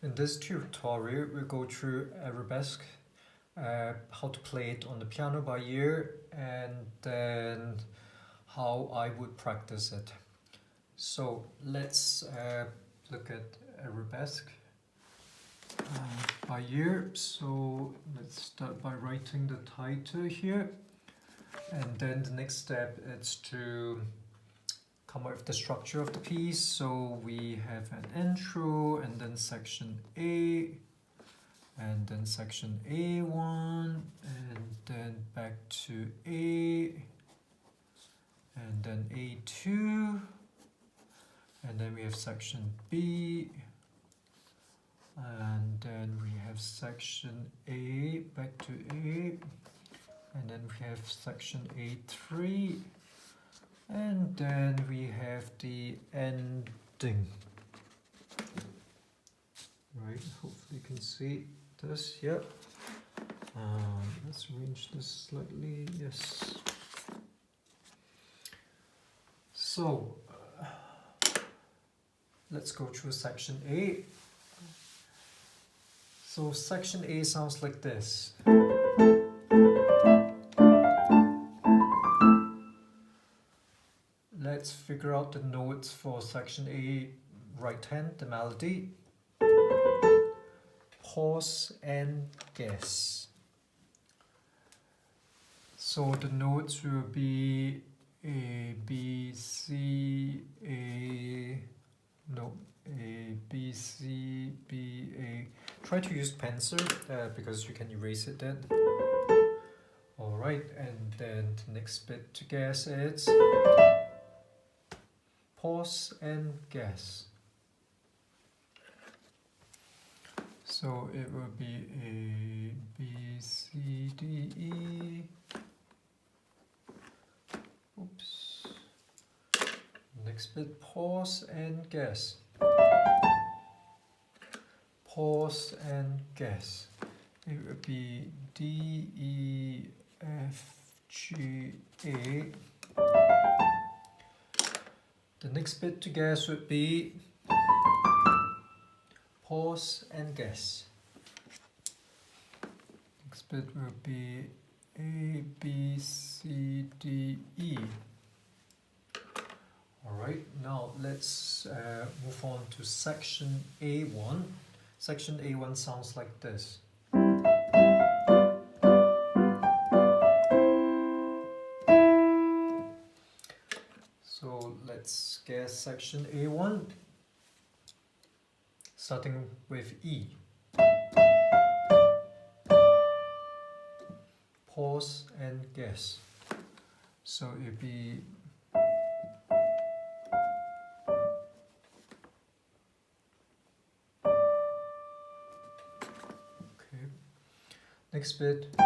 In this tutorial, we'll go through Arabesque, how to play it on the piano by ear, and then how I would practice it. So let's look at Arabesque by ear. So let's start by writing the title here, and then the next step is to come up with the structure of the piece. So we have an intro, and then section A, and then section A1, and then back to A, and then A2, and then we have section B, and then we have section A, back to A, and then we have section A3, and then we have the ending. Right, hopefully you can see this. Yep. Let's arrange this slightly. Yes. So let's go through section A. So section A sounds like this. Let's figure out the notes for section A right hand, the melody. Pause and guess. So the notes will be A, B, C, A, no, A, B, C, B, A. Try to use pencil because you can erase it then. Alright, and then the next bit to guess is pause and guess. So it will be A, B, C, D, E. Oops. Next bit, pause and guess. Pause and guess. It will be D, E, F, G, A. The next bit to guess would be pause and guess. Next bit will be A, B, C, D, E. Alright, now let's move on to section A1. Section A1 sounds like this. So let's guess section A1, starting with E. Pause and guess. So it'll be okay. Next bit.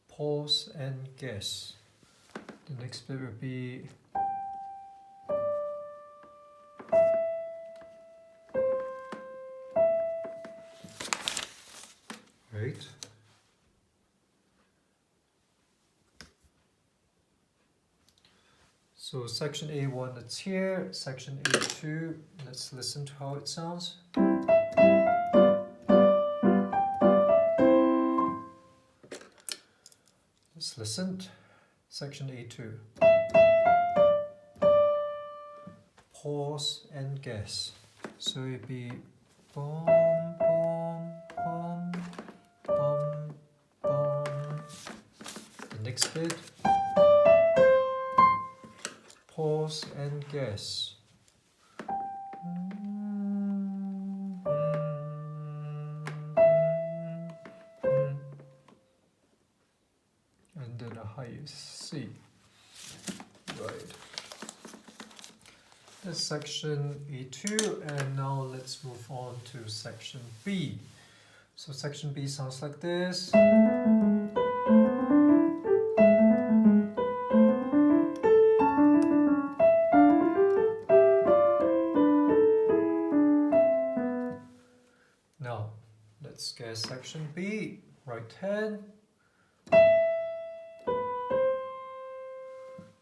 Pause and guess. The next bit will be right. So section A1, it's here. Section A2, let's listen to how it sounds. Let's listen. Section A2. Pause and guess. So it'd be boom, boom, boom, boom, boom. The next bit. Pause and guess. And then a high C. Right. That's section A2, and now let's move on to section B. So section B sounds like this. Now, let's guess section B, right hand.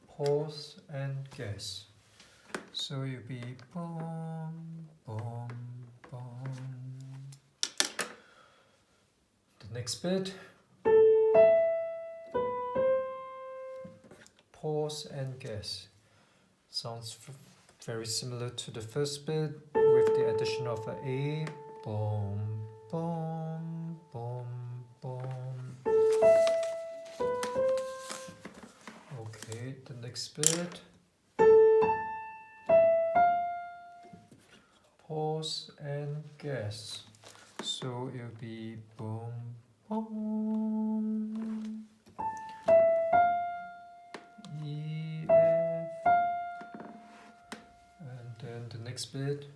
Pause and guess. So you'll be boom, boom, boom. The next bit, pause and guess. Sounds very similar to the first bit with the addition of an A. Boom, boom, boom, boom. Okay, the next bit. Pause and guess. So it'll be boom, boom. E, F. And then the next bit.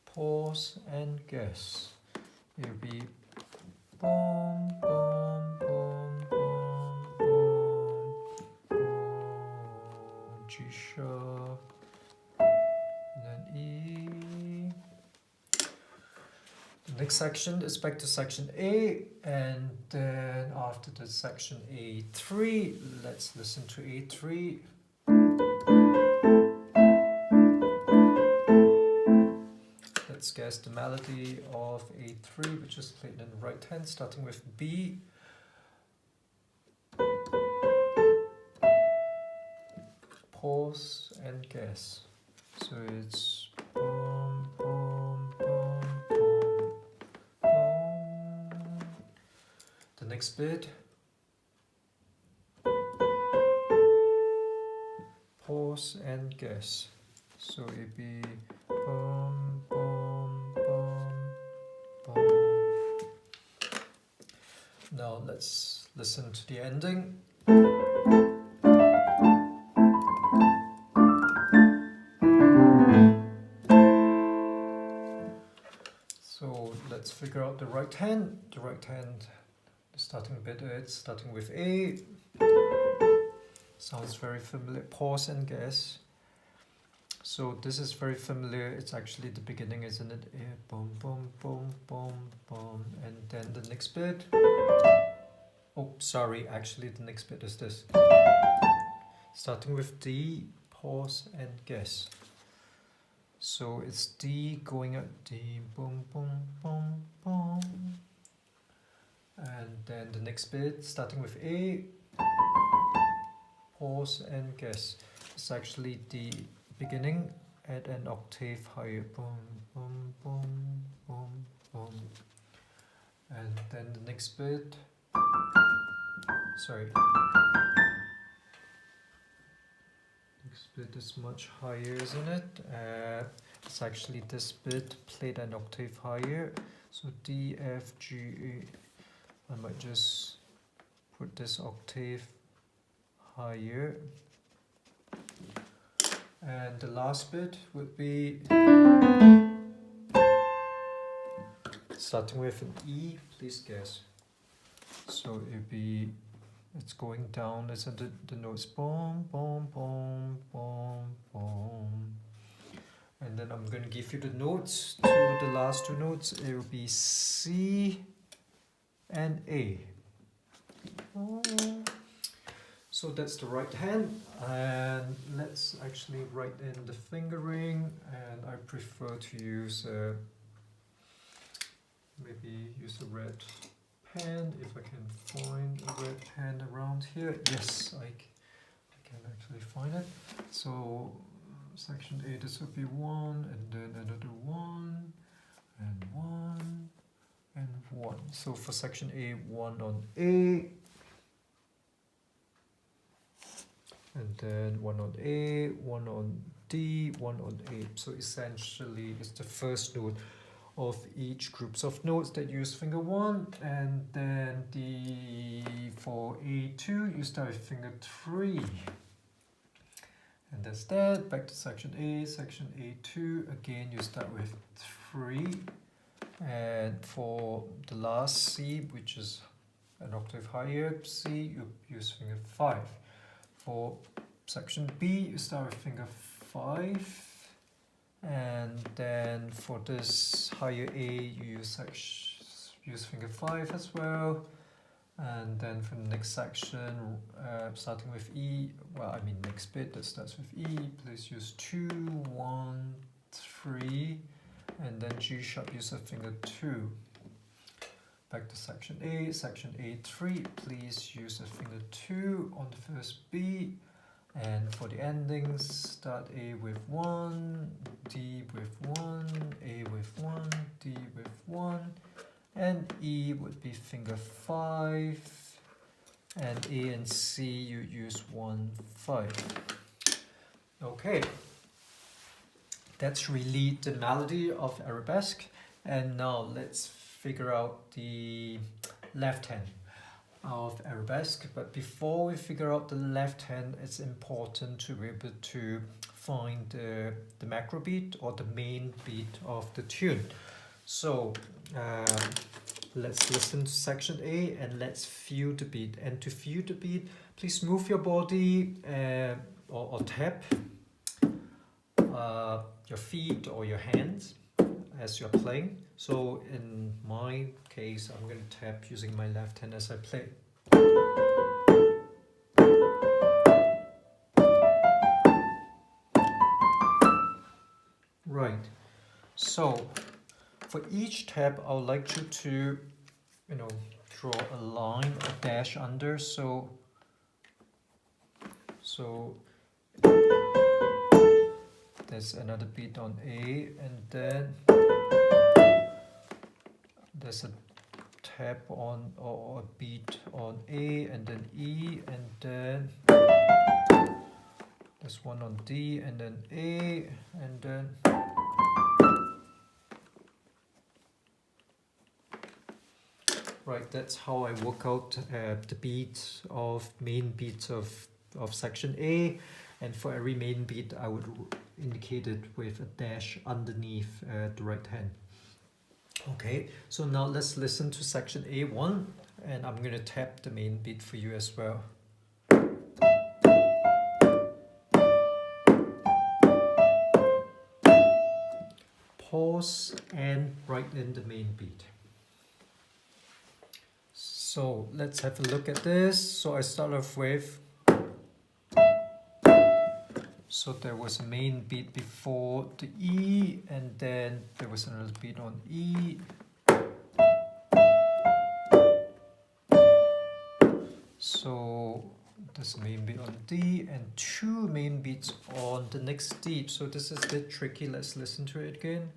Pause and guess. It'll be boom, boom, boom, boom, boom, boom, G sharp, and then E. The next section is back to section A, and then after the section A3, let's listen to A3. Let's guess the melody of A3, which is played in the right hand, starting with B. Pause and guess. So it's boom, boom, boom, boom, boom. The next bit. Pause and guess. So it'd be boom, boom, boom, boom. Now let's listen to the ending. So let's figure out the right hand. The right hand, the starting bit, it's starting with A. Sounds very familiar. Pause and guess. So this is very familiar. It's actually the beginning, isn't it? Boom, boom, boom, boom, boom. And then the next bit. Oh, sorry. Actually, the next bit is this. Starting with D, pause and guess. So it's D going at D, boom, boom, boom, boom. And then the next bit, starting with A, pause and guess. It's actually the beginning at an octave higher. Boom, boom, boom, boom, boom. And then the next bit. Sorry. Next bit is much higher, isn't it? It's actually this bit played an octave higher. So D, F, G, E. I might just put this octave higher. And the last bit would be starting with an E, please guess. So it'd be, it's going down, isn't it? The notes boom, boom, boom, boom, boom. And then I'm going to give you the notes to the last two notes. It will be C and A. So that's the right hand, and let's actually write in the fingering, and I prefer to use maybe use a red pen if I can find a red pen around here. Yes, I can actually find it. So section A, this would be 1, and then another 1, and 1, and 1. So for section A, 1 on A, and then 1 on A, 1 on D, 1 on A. So essentially it's the first note of each groups of notes that use finger 1, and then for A2 you start with finger 3. And that's that. Back to section A, section A2, again you start with 3. And for the last C, which is an octave higher, C, you use finger 5. For section B, you start with finger 5, and then for this higher A, you use finger 5 as well. And then for the next section, starting with E, well, I mean next bit that starts with E, please use 2, 1, 3, and then G sharp, use a finger 2. Back to section A3, please use a finger 2 on the first B, and for the endings, start A with 1, D with 1, A with 1, D with 1, and E would be finger 5, and A and C you use 1, 5. Okay, that's really the melody of Arabesque, and now let's figure out the left hand of Arabesque. But before we figure out the left hand, it's important to be able to find the macro beat or the main beat of the tune. So let's listen to section A and let's feel the beat. And to feel the beat, please move your body or tap your feet or your hands as you're playing. So in my case, I'm going to tap using my left hand as I play. Right. So for each tap, I would like you to, draw a line, a dash under. So there's another beat on A, and then there's a tap on or a beat on A, and then E, and then there's one on D, and then A, and then right. That's how I work out the beats of main beats of section A, and for every main beat I would indicate it with a dash underneath the right hand. Okay, so now let's listen to section A1, and I'm going to tap the main beat for you as well. Pause and write in the main beat. So let's have a look at this. So I start off with, so there was a main beat before the E, and then there was another beat on E. So there's a main beat on D and 2 main beats on the next D. So this is a bit tricky. Let's listen to it again.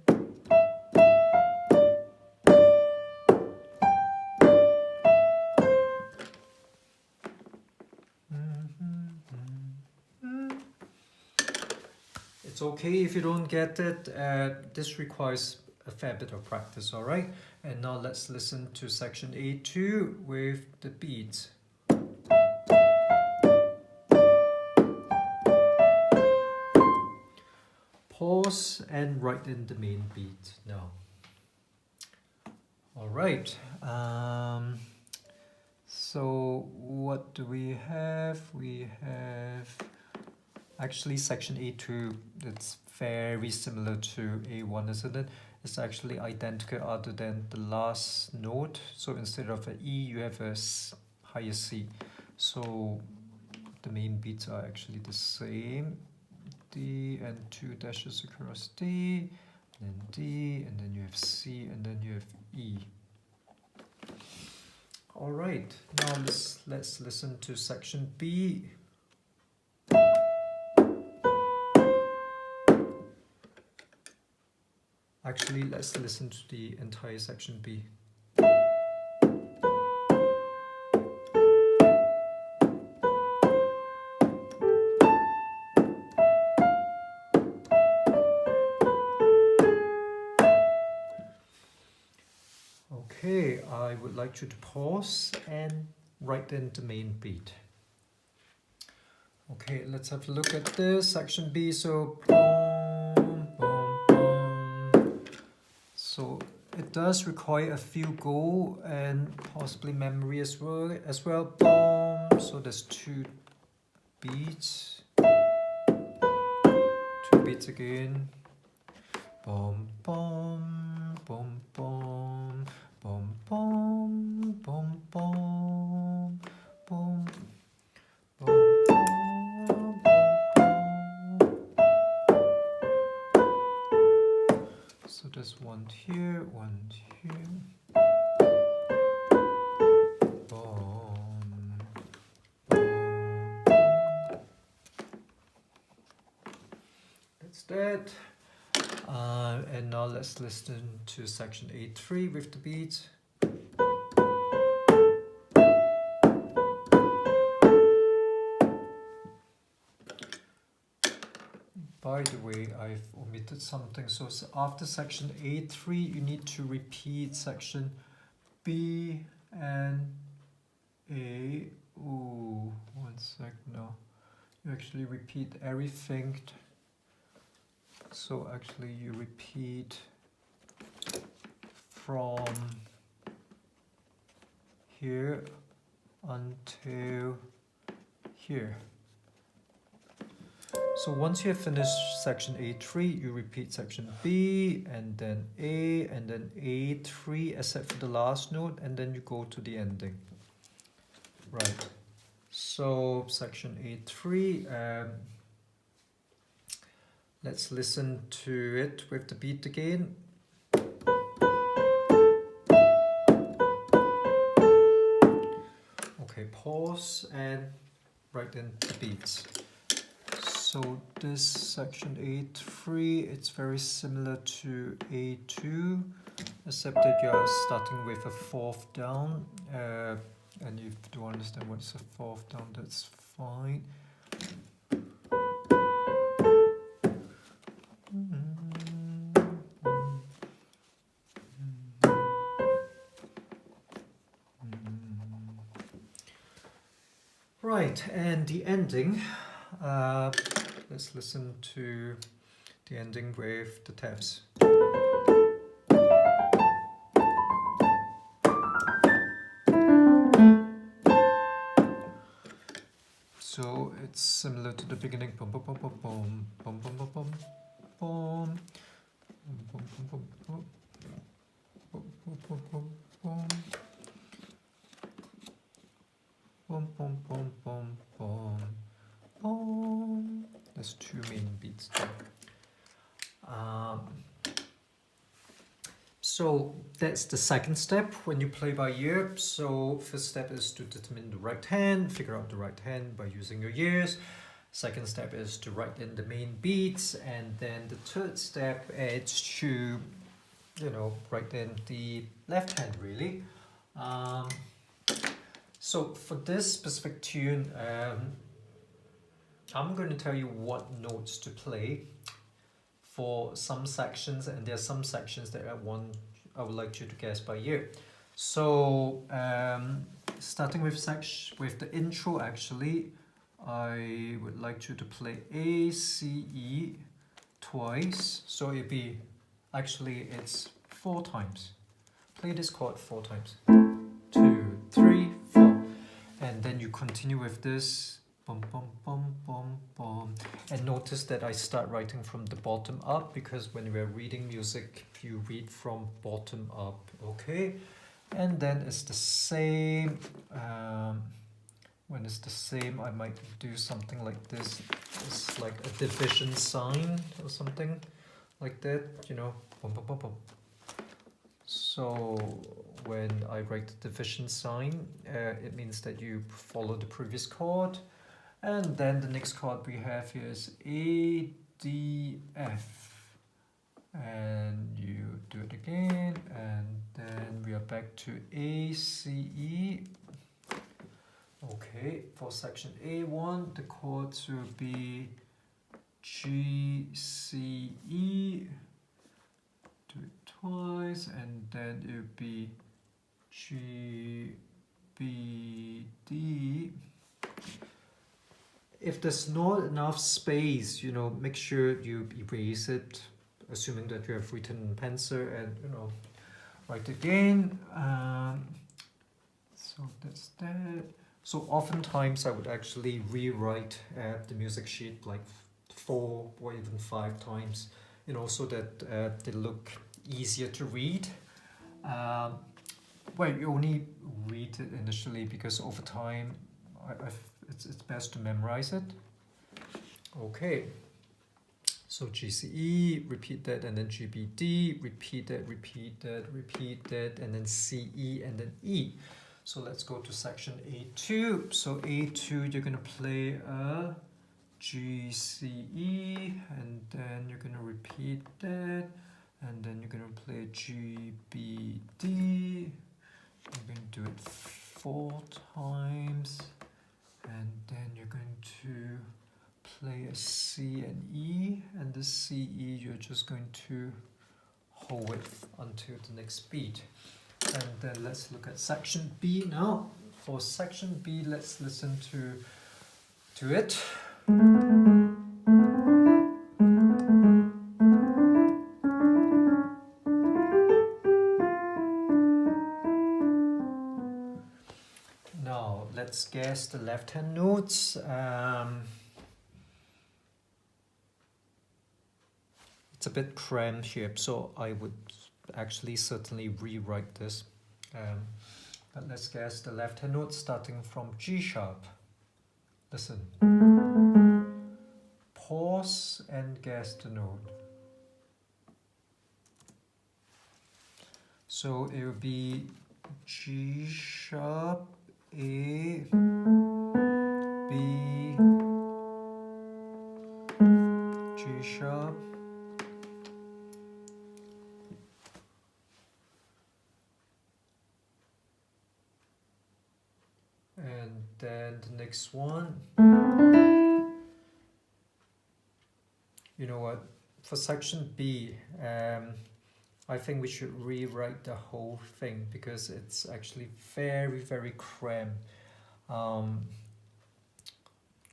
It's okay if you don't get it. This requires a fair bit of practice, all right? And now let's listen to section A2 with the beats. Pause and write in the main beat now. All right. So what do we have? We have actually section A2. That's very similar to A1, isn't it? It's actually identical other than the last note. So instead of an E, you have a higher C. So the main beats are actually the same. D and 2 dashes across D, and then D, and then you have C, and then you have E. All right, now let's listen to section B. Actually, let's listen to the entire section B. Okay, I would like you to pause and write in the main beat. Okay, let's have a look at this section B. So boom, boom, boom. So it does require a few go and possibly memory as well. Boom. So there's 2 beats. 2 beats again. Boom, boom, boom, boom. Boom, boom, boom, boom. there's one here, one here. Boom, boom. That's that. And now let's listen to section 8-3 with the beats. By the way, I've omitted something. So after section 8-3, you need to repeat section B and A. Ooh, one sec now. You actually repeat everything. So actually you repeat from here until here. So once you have finished section A3, you repeat section B and then A and then A3 except for the last note, and then you go to the ending. Right. So section A3, let's listen to it with the beat again. Okay, pause and write in the beats. So this section A3, it's very similar to A2, except that you're starting with a fourth down. And if you don't understand what's a fourth down, that's fine. Right, and the ending. Let's listen to the ending with the tabs. So it's similar to the beginning. Boom, boom, boom, boom, boom, boom, boom, boom, boom, boom, boom, boom, boom, boom, boom, boom, boom. Boom, boom, boom, boom, boom, boom. There's two main beats there. So that's the second step when you play by ear. So first step is to determine the right hand, figure out the right hand by using your ears. Second step is to write in the main beats, and then the third step is to, write in the left hand really. So for this specific tune, I'm going to tell you what notes to play for some sections, and there are some sections that I would like you to guess by ear. So starting with the intro, actually, I would like you to play A, C, E twice. So it's 4 times. Play this chord 4 times. 2, 3, 4, and then you continue with this. Bum, bum, bum, bum, bum. And notice that I start writing from the bottom up, because when we're reading music, you read from bottom up, okay? And then it's the same. When it's the same, I might do something like this. It's like a division sign or something like that, Bum, bum, bum, bum. So when I write the division sign, it means that you follow the previous chord. And then the next chord we have here is A, D, F. And you do it again, and then we are back to A, C, E. Okay, for section A1, the chords will be G, C, E. Do it twice, and then it will be G, B, D. If there's not enough space, make sure you erase it, assuming that you have written in pencil, and write again. So that's that. So oftentimes I would actually rewrite the music sheet like 4 or even 5 times, so that they look easier to read. Well, you only read it initially because over time it's best to memorize it. Okay, So GCE, repeat that, and then GBD, repeat that, repeat that, repeat that, and then CE, and then E. So let's go to section A2. So A2, you're going to play a GCE, and then you're going to repeat that, and then you're going to play a GBD. You're going to do it 4 times, and then you're going to play a C and E, and the CE you're just going to hold it until the next beat. And then let's look at section B now. For section B, let's listen to it. Now let's guess the left hand notes. It's a bit cramped here, so I would actually certainly rewrite this. But let's guess the left hand notes starting from G sharp. Listen. Pause and guess the note. So it will be G sharp, A, B, G sharp, and then the next one. You know what? For section B, I think we should rewrite the whole thing because it's actually very, very cramped.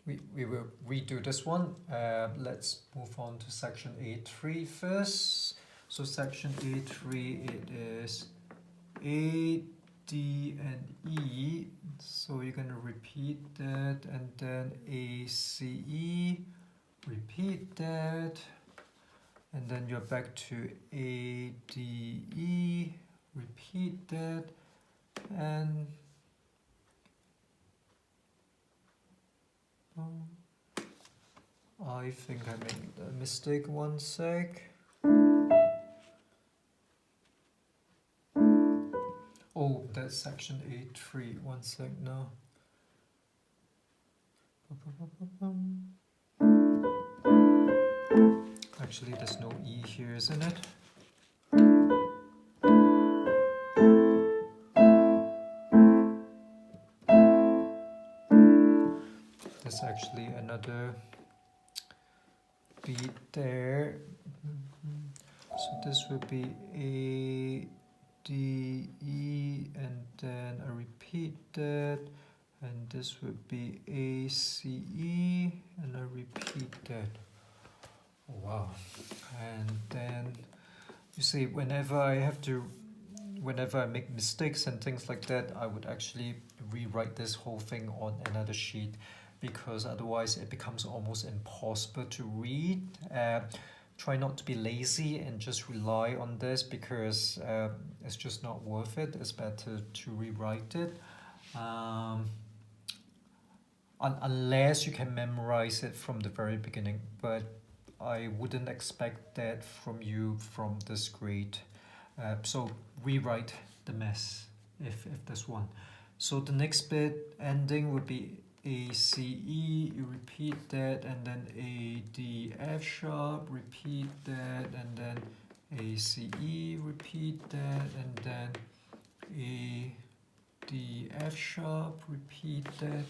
We will redo this one. Let's move on to section A3 first. So section A3, it is A, D, and E. So you're going to repeat that, and then A, C, E, repeat that. And then you're back to A, D, E, repeat that, and I think I made a mistake, 1 sec. Oh, that's section A3, 1 sec now. Actually, there's no E here, isn't it? There's actually another beat there. So this will be A, D, E, and then I repeat that. And this would be A, C, E, and I repeat that. Oh, wow. And then you see, whenever I make mistakes and things like that, I would actually rewrite this whole thing on another sheet, because otherwise it becomes almost impossible to read. Try not to be lazy and just rely on this, because it's just not worth it. It's better to rewrite it. Unless you can memorize it from the very beginning, but I wouldn't expect that from you from this grade. So rewrite the mess if there's one. So the next bit ending would be A, C, E, you repeat that, and then A, D, F sharp, repeat that, and then A, C, E, repeat that, and then A, D, F sharp, repeat that.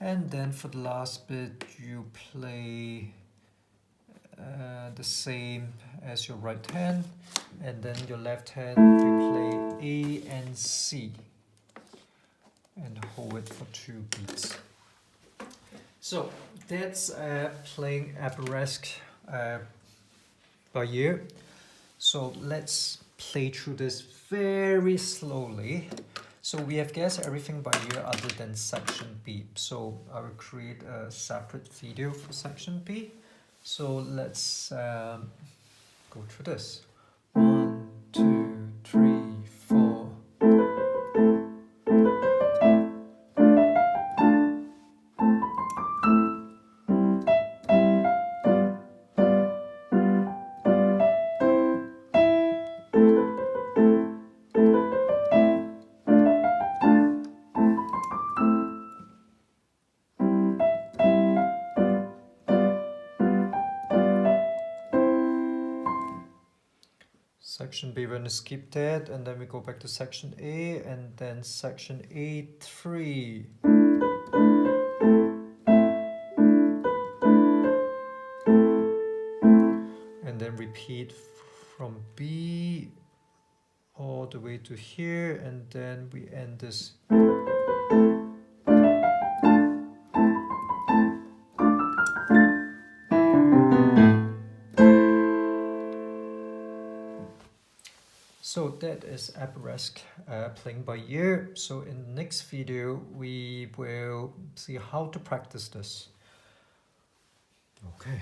And then for the last bit, you play the same as your right hand, and then your left hand, you play A and C, and hold it for 2 beats. So that's playing Arabesque by ear. So let's play through this very slowly. So we have guessed everything by ear other than section B. So I will create a separate video for section B. So let's go through this. 1, 2, 3, 4. Section B, we're going to skip that, and then we go back to section A, and then section A3. And then repeat from B all the way to here, and then we end this. So that is Arabesque playing by ear. So in the next video, we will see how to practice this. Okay.